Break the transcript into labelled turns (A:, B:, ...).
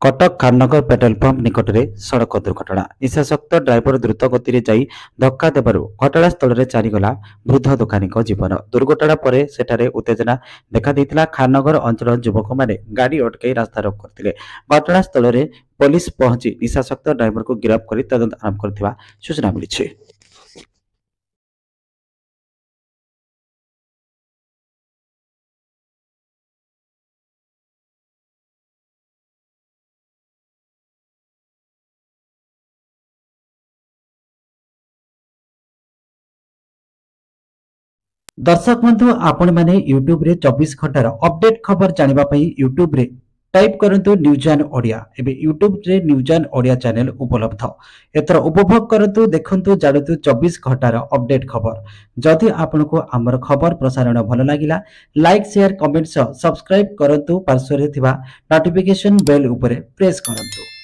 A: Cuttack Khannagar petrol pump निकट में सड़क दुर्घटना। निशाशक्त ड्राइवर द्रुत गति में जाई धक्का देबारु घटनास्थल में चारिगला वृद्ध दोकानी जीवन। दुर्घटना पर सेठारे उत्तेजना देखा देइतिला। खाननगर अंचल युवक मैंने गाड़ी अटकई रास्ता रोक करथिले। घटनास्थल में पुलिस पहुंची निशाशक्त ड्राइवर को गिरफ्त कर तदंत आरंभ करथिबा सूचना मिली। दर्शक बंधु आपण मैंने यूट्यूब रे 24 घंटार अपडेट खबर जानिबा पई यूट्यूब रे टाइप करंतु न्यूज एंड ओडिया। एबे यूट्यूब रे न्यूज एंड ओडिया चैनल उपलब्ध। एतर उपभोग करंतु देखंतु जानतु 24 घंटार अपडेट खबर। जदि आपनको हमर खबर प्रसारण भल लागिला लाइक शेयर कमेंट सब्सक्राइब करंतु। पार्श्व रे थिबा नोटिफिकेशन बेल उपरे प्रेस करंतु।